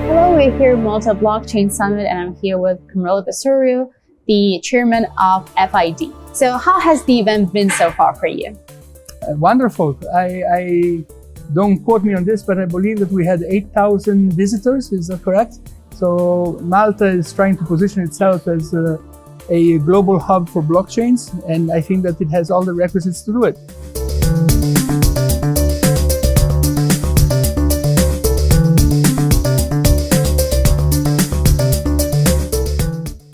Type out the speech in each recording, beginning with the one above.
Hello, we're here at Malta Blockchain Summit, and I'm here with Carmelo Pistorio, the chairman of FID. So how has the event been so far for you? Wonderful. I don't quote me on this, but I believe that we had 8,000 visitors. Is that correct? So Malta is trying to position itself as a global hub for blockchains, and I think that it has all the requisites to do it.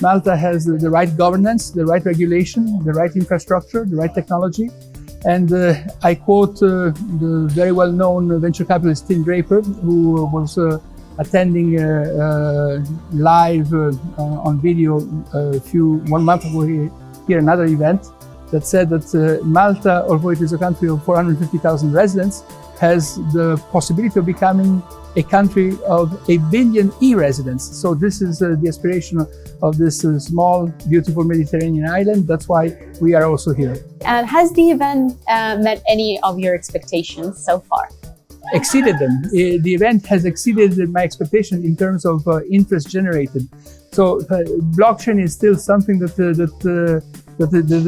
Malta has the right governance, the right regulation, the right infrastructure, the right technology. And I quote the very well-known venture capitalist Tim Draper, who was attending live on video 1 month ago here another event that said that Malta, although it is a country of 450,000 residents, has the possibility of becoming a country of 1 billion e-residents. So this is the aspiration of this small, beautiful Mediterranean island. That's why we are also here. And has the event met any of your expectations so far? Exceeded them. The event has exceeded my expectation in terms of interest generated. So blockchain is still something that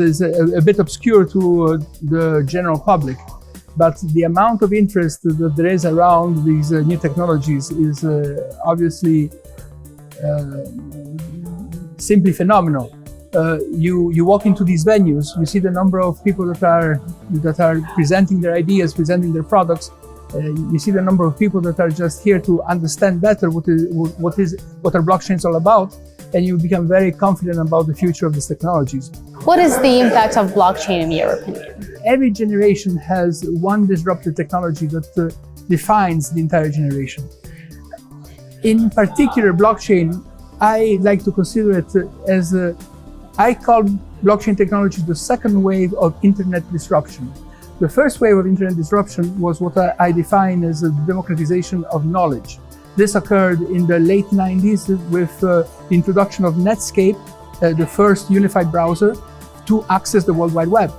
is a bit obscure to the general public. But the amount of interest that there is around these new technologies is obviously simply phenomenal. You walk into these venues, you see the number of people that are presenting their ideas, presenting their products. You see the number of people that are just here to understand better what are blockchains all about, and you become very confident about the future of these technologies. What is the impact of blockchain in your opinion? Every generation has one disruptive technology that defines the entire generation. In particular, blockchain, I like to consider it as I call blockchain technology the second wave of internet disruption. The first wave of internet disruption was what I define as the democratization of knowledge. This occurred in the late 90s with the introduction of Netscape, the first unified browser to access the World Wide Web.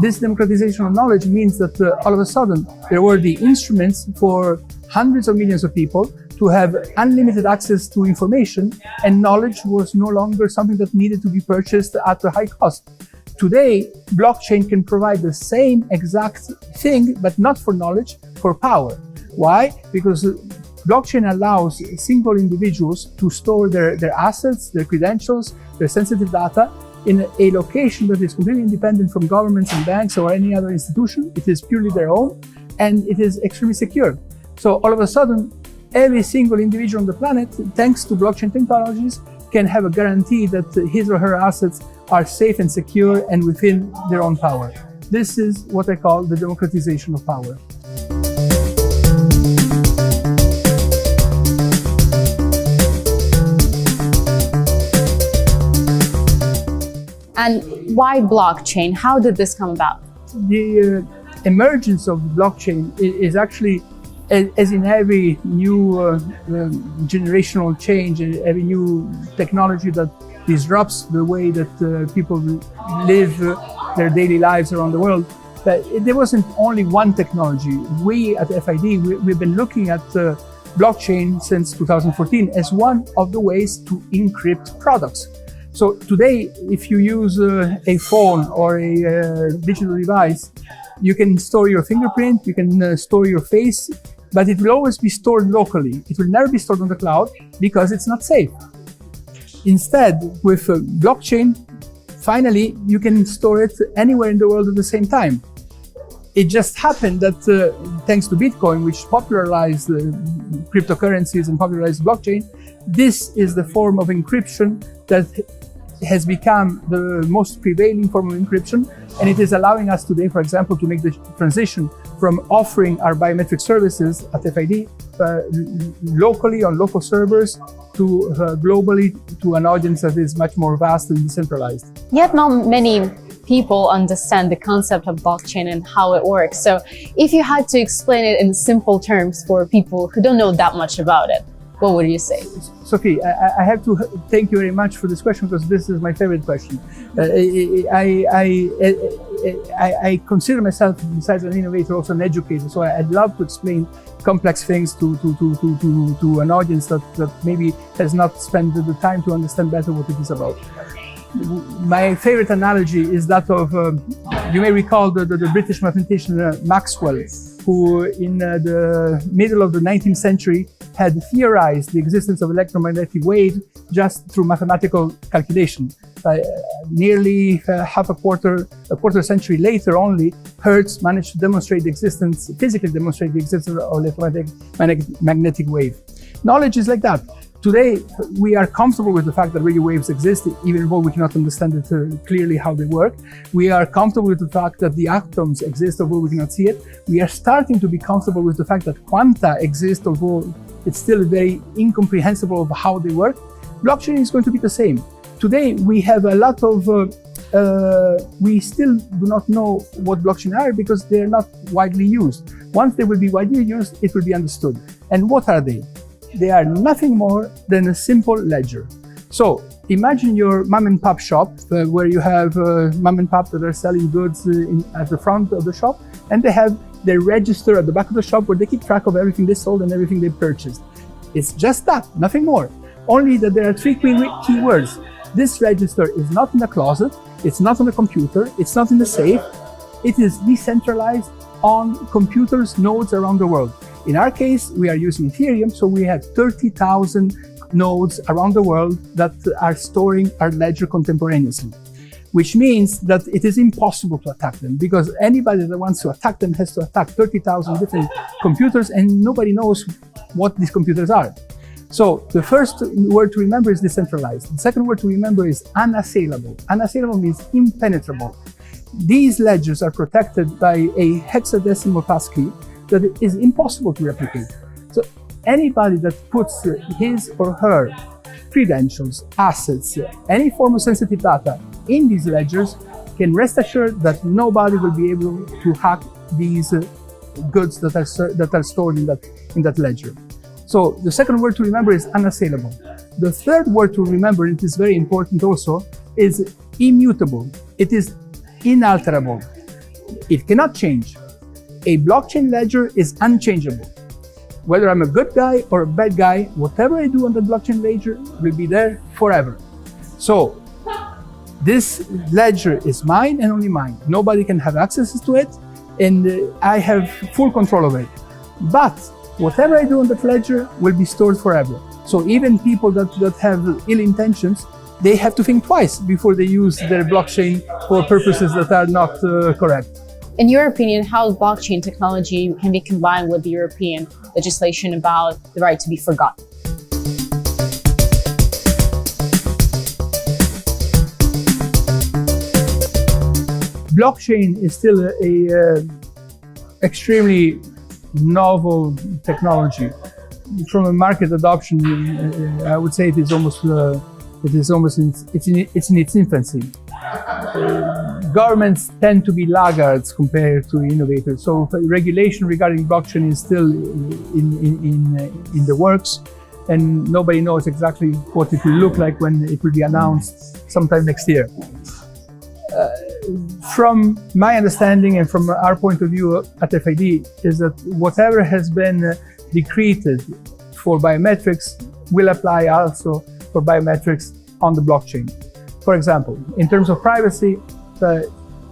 This democratization of knowledge means that all of a sudden there were the instruments for hundreds of millions of people to have unlimited access to information, and knowledge was no longer something that needed to be purchased at a high cost. Today, blockchain can provide the same exact thing, but not for knowledge, for power. Why? Because blockchain allows single individuals to store their assets, their credentials, their sensitive data in a location that is completely independent from governments and banks or any other institution. It is purely their own, and it is extremely secure. So all of a sudden, every single individual on the planet, thanks to blockchain technologies, can have a guarantee that his or her assets are safe and secure and within their own power. This is what I call the democratization of power. And why blockchain? How did this come about? The emergence of blockchain is actually, as in every new generational change, every new technology that disrupts the way that people live their daily lives around the world. But there wasn't only one technology. We at FID, we've been looking at blockchain since 2014 as one of the ways to encrypt products. So today, if you use a phone or a digital device, you can store your fingerprint, you can store your face, but it will always be stored locally. It will never be stored on the cloud because it's not safe. Instead, with blockchain, finally, you can store it anywhere in the world at the same time. It just happened that thanks to Bitcoin, which popularized cryptocurrencies and popularized blockchain, this is the form of encryption that has become the most prevailing form of encryption, and it is allowing us today, for example, to make the transition from offering our biometric services at FID locally on local servers to globally to an audience that is much more vast and decentralized. Yet not many people understand the concept of blockchain and how it works. So if you had to explain it in simple terms for people who don't know that much about it, what would you say? Sophie, I have to thank you very much for this question because this is my favorite question. I consider myself, besides an innovator, also an educator. So I love to explain complex things to an audience that maybe has not spent the time to understand better what it is about. My favorite analogy is that of, you may recall the British mathematician Maxwell, who in the middle of the 19th century had theorized the existence of electromagnetic waves just through mathematical calculation. Nearly a quarter century later only, Hertz managed to demonstrate the existence, physically demonstrate the existence of electromagnetic wave. Knowledge is like that. Today, we are comfortable with the fact that radio waves exist, even though we cannot understand it clearly how they work. We are comfortable with the fact that the atoms exist, although we cannot see it. We are starting to be comfortable with the fact that quanta exist, although it's still very incomprehensible of how they work. Blockchain is going to be the same. Today, we have a lot of, we still do not know what blockchain are because they are not widely used. Once they will be widely used, it will be understood. And what are they? They are nothing more than a simple ledger. So imagine your mom and pop shop where you have mom and pop that are selling goods at the front of the shop, and they have their register at the back of the shop where they keep track of everything they sold and everything they purchased. It's just that, nothing more. Only that there are three key words. This register is not in a closet, it's not on a computer, it's not in the safe. It is decentralized on computers, nodes around the world. In our case, we are using Ethereum, so we have 30,000 nodes around the world that are storing our ledger contemporaneously, which means that it is impossible to attack them, because anybody that wants to attack them has to attack 30,000 different computers, and nobody knows what these computers are. So the first word to remember is decentralized. The second word to remember is unassailable. Unassailable means impenetrable. These ledgers are protected by a hexadecimal passkey that is impossible to replicate. So anybody that puts his or her credentials, assets, any form of sensitive data in these ledgers can rest assured that nobody will be able to hack these goods that are stored in that ledger. So the second word to remember is unassailable. The third word to remember, and it is very important also, is immutable. It is inalterable. It cannot change. A blockchain ledger is unchangeable. Whether I'm a good guy or a bad guy, whatever I do on the blockchain ledger will be there forever. So this ledger is mine and only mine. Nobody can have access to it, and I have full control of it. But whatever I do on that ledger will be stored forever. So even people that have ill intentions, they have to think twice before they use their blockchain for purposes that are not correct. In your opinion, how blockchain technology can be combined with the European legislation about the right to be forgotten? Blockchain is still a extremely novel technology. From a market adoption, I would say it is almost in its infancy. Governments tend to be laggards compared to innovators, so regulation regarding blockchain is still in the works, and nobody knows exactly what it will look like when it will be announced sometime next year. From my understanding and from our point of view at FID is that whatever has been decreed for biometrics will apply also for biometrics on the blockchain. For example, in terms of privacy,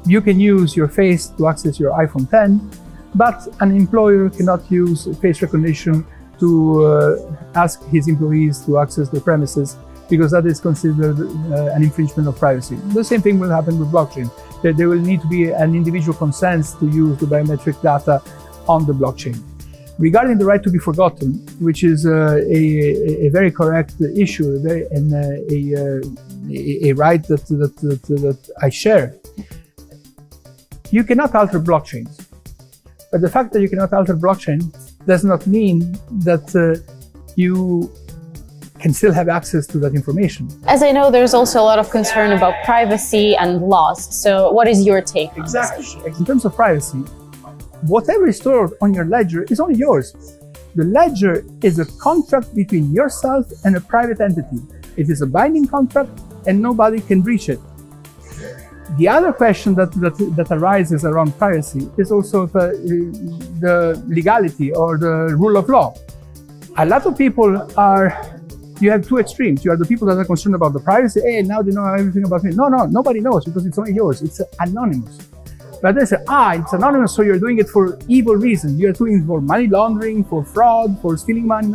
you can use your face to access your iPhone 10, but an employer cannot use face recognition to ask his employees to access their premises, because that is considered an infringement of privacy. The same thing will happen with blockchain. There will need to be an individual consent to use the biometric data on the blockchain. Regarding the right to be forgotten, which is a very correct issue, a right that I share, you cannot alter blockchains. But the fact that you cannot alter blockchain does not mean that you can still have access to that information. As I know, there's also a lot of concern about privacy and laws. So what is your take on this issue? In terms of privacy, whatever is stored on your ledger is only yours. The ledger is a contract between yourself and a private entity. It is a binding contract and nobody can breach it. The other question that arises around privacy is also the legality or the rule of law. A lot of people you have two extremes. You are the people that are concerned about the privacy. Hey, now they know everything about me. No, nobody knows because it's only yours. It's anonymous. But they say, it's anonymous, so you're doing it for evil reasons. You're doing it for money laundering, for fraud, for stealing money.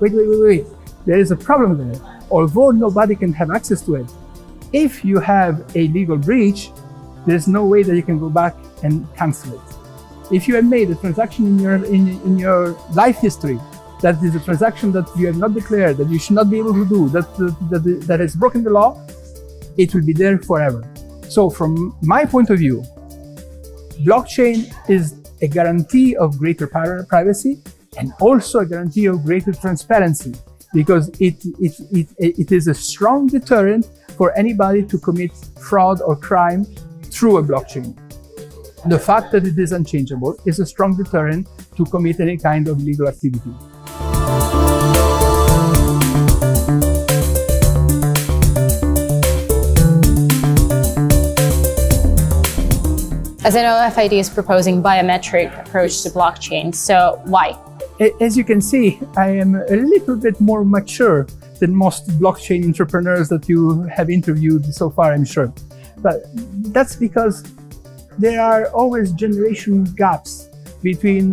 Wait. There is a problem there. Although nobody can have access to it, if you have a legal breach, there's no way that you can go back and cancel it. If you have made a transaction in your life history that is a transaction that you have not declared, that you should not be able to do, that has broken the law, it will be there forever. So from my point of view, blockchain is a guarantee of greater privacy and also a guarantee of greater transparency, because it is a strong deterrent for anybody to commit fraud or crime through a blockchain. The fact that it is unchangeable is a strong deterrent to commit any kind of illegal activity. As I know, FID is proposing biometric approach to blockchain, so why? As you can see, I am a little bit more mature than most blockchain entrepreneurs that you have interviewed so far, I'm sure. But that's because there are always generation gaps between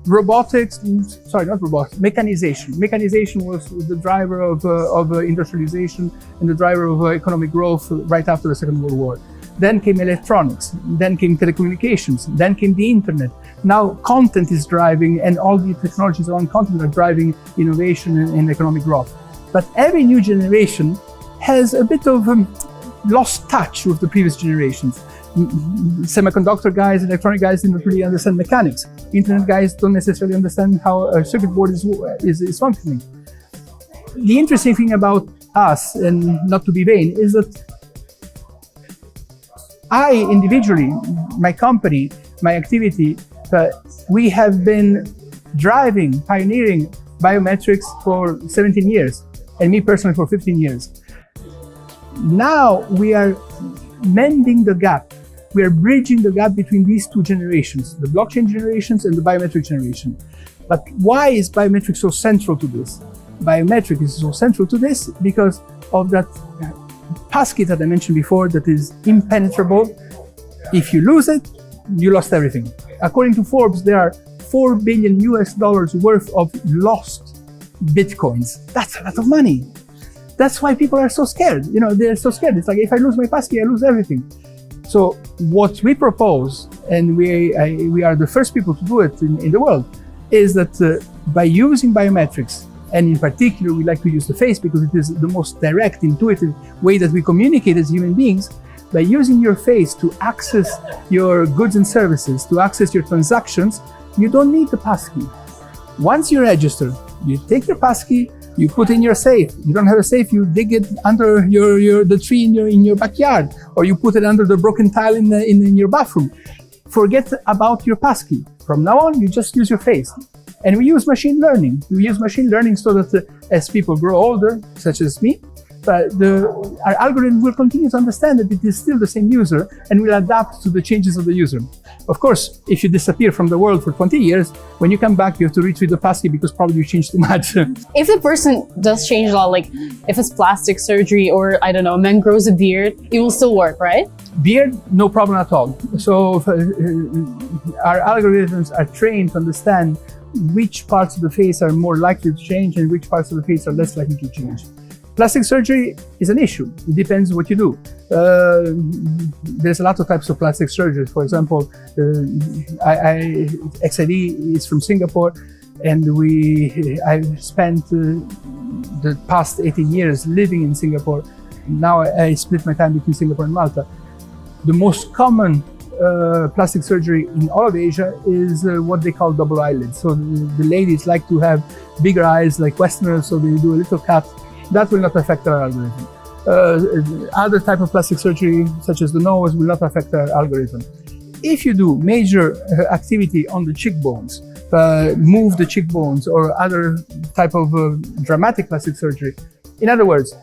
mechanization. Mechanization was the driver of industrialization and the driver of economic growth right after the Second World War. Then came electronics, then came telecommunications, then came the internet. Now content is driving, and all the technologies around content are driving innovation and economic growth. But every new generation has a bit of lost touch with the previous generations. Semiconductor guys, electronic guys don't really understand mechanics. Internet guys don't necessarily understand how a circuit board is functioning. The interesting thing about us, and not to be vain, is that I individually, my company, my activity, we have been pioneering biometrics for 17 years, and me personally for 15 years. Now we are mending the gap. We are bridging the gap between these two generations, the blockchain generations and the biometric generation. But why is biometric so central to this? Biometric is so central to this because of that passkey that I mentioned before that is impenetrable. If you lose it, you lost everything. According to Forbes, there are $4 billion worth of lost Bitcoins. That's a lot of money. That's why people are so scared. They're so scared. It's like, if I lose my passkey, I lose everything. So what we propose, and we are the first people to do it in the world, is that by using biometrics, and in particular, we like to use the face because it is the most direct, intuitive way that we communicate as human beings. By using your face to access your goods and services, to access your transactions, you don't need the passkey. Once you register, you take your passkey, you put in your safe. You don't have a safe, you dig it under the tree in your backyard, or you put it under the broken tile in your bathroom. Forget about your passkey. From now on, you just use your face. And we use machine learning. We use machine learning so that as people grow older, such as me, our algorithm will continue to understand that it is still the same user and will adapt to the changes of the user. Of course, if you disappear from the world for 20 years, when you come back, you have to retrieve the passkey because probably you changed too much. If the person does change a lot, like if it's plastic surgery or, I don't know, a man grows a beard, it will still work, right? Beard, no problem at all. So our algorithms are trained to understand which parts of the face are more likely to change and which parts of the face are less likely to change. Plastic surgery is an issue. It depends what you do. There's a lot of types of plastic surgery. For example, XID is from Singapore, and I've spent the past 18 years living in Singapore. Now I split my time between Singapore and Malta. The most common plastic surgery in all of Asia is what they call double eyelids. So the ladies like to have bigger eyes like Westerners, so they do a little cut. That will not affect our algorithm. Other type of plastic surgery, such as the nose, will not affect our algorithm. If you do major activity on the cheekbones, move the cheekbones, or other type of dramatic plastic surgery, in other words,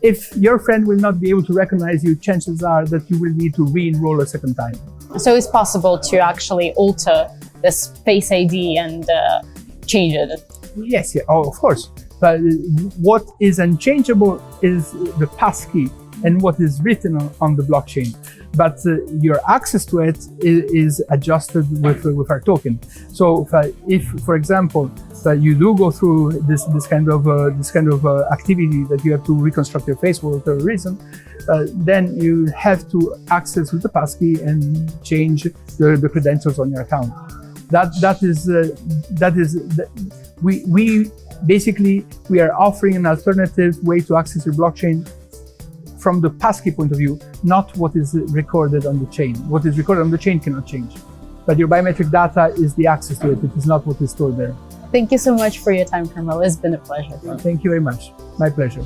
if your friend will not be able to recognize you, chances are that you will need to re-enroll a second time. So it's possible to actually alter this Face ID and change it? Yes, yeah, oh, of course. But what is unchangeable is the passkey and what is written on the blockchain. But your access to it is adjusted with our token. So if for example, you do go through this kind of activity that you have to reconstruct your face for whatever reason, then you have to access with the passkey and change the credentials on your account. We basically are offering an alternative way to access your blockchain from the passkey point of view, not what is recorded on the chain. What is recorded on the chain cannot change. But your biometric data is the access to it. It is not what is stored there. Thank you so much for your time, Carmelo. It's been a pleasure. Thank you very much. My pleasure.